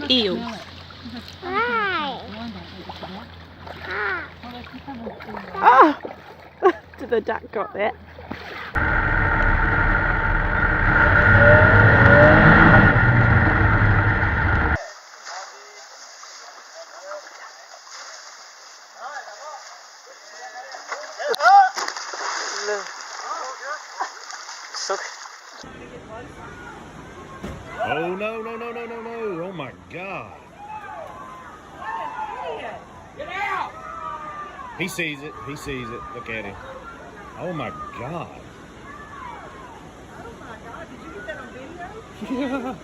Ew. Oh! Did the duck got that? Oh no, no, no, no, no, no. Oh my God. Get out! He sees it. He sees it. Look at him. Oh my God. Oh my God, did you get that on video? Yeah.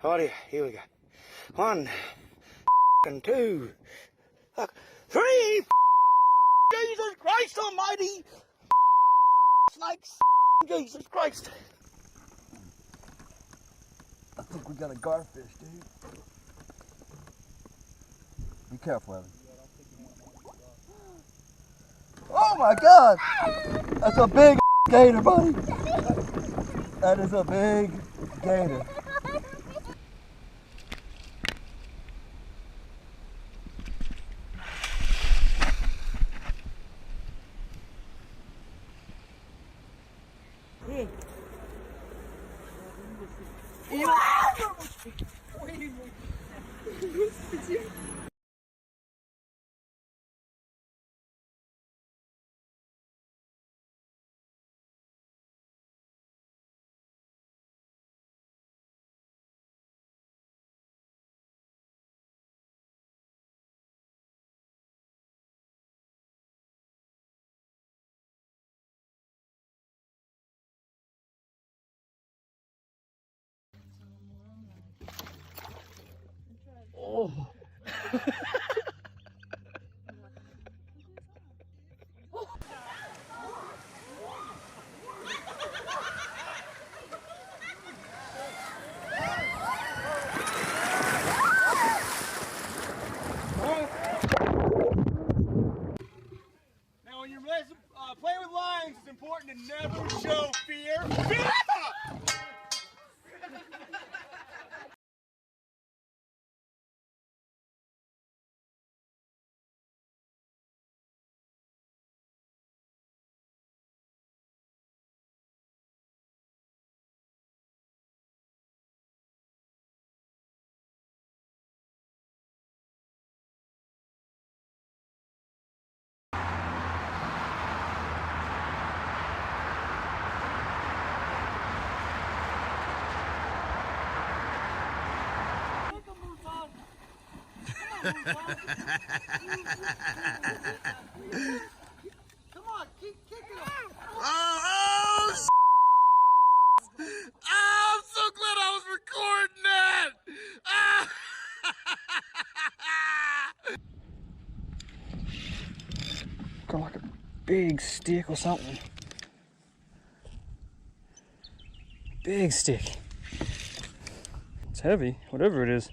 Alrighty, here we go. 1, and 2, 3. Jesus Christ Almighty! Snakes! Jesus Christ! I think we got a garfish, dude. Be careful, Evan. Oh my God! That's a big gator, buddy. That is a big gator. Oh. Now, when you're playing with lions, it's important to never show fear. Come on, keep kicking him. Oh, I'm so glad I was recording that. Got like a big stick or something. Big stick. It's heavy, whatever it is.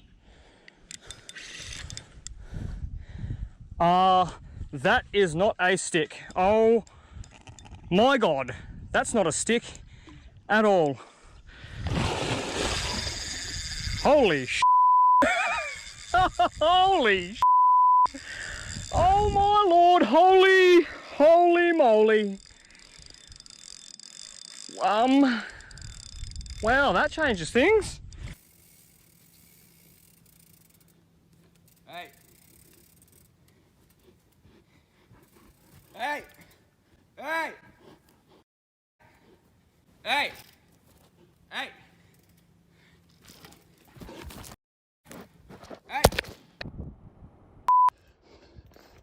That is not a stick. Oh my God, that's not a stick at all. Holy sh**. Holy sh**. Oh my Lord, holy moly. Wow, that changes things. Hey.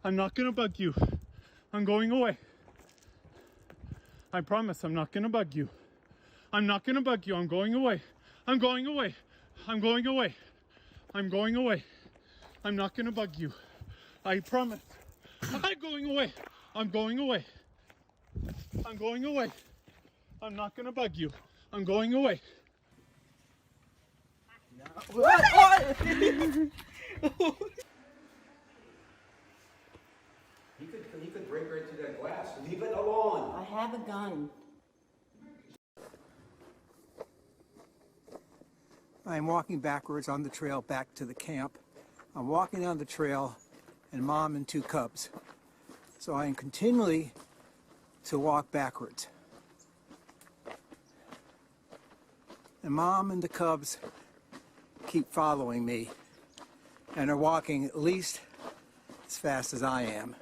I'm not gonna bug you. I'm going away. I promise I'm not gonna bug you. I'm not gonna bug you. I'm going away. I'm going away. I'm going away. I'm going away. I'm not gonna bug you. I promise. I'm going away. I'm going away. I'm going away. I'm not gonna bug you. I'm going away. He could break right through that glass. Leave it alone. I have a gun. I'm walking backwards on the trail back to the camp. I'm walking down the trail and Mom and 2 cubs. So I am continually to walk backwards. And Mom and the cubs keep following me and are walking at least as fast as I am.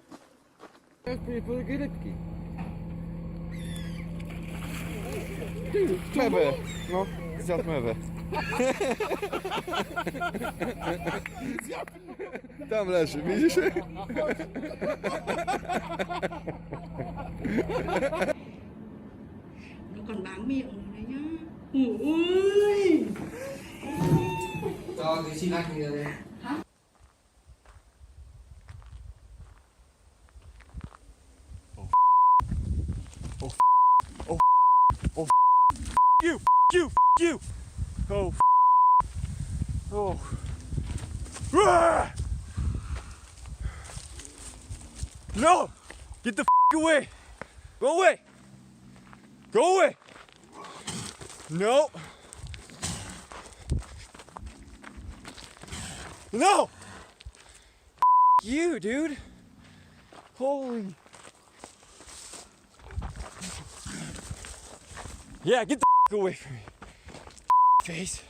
Mewe, no, zjadł mewę. Tam leży, widzisz? nó còn bám miệng rồi đấy nhá. Ui. Cho thì xin anh đi. Hả? You! Oh. Oh. Ah! No! Get the away! Go away! Go away! No! No! You, dude! Holy... Yeah, get the away from me. Face.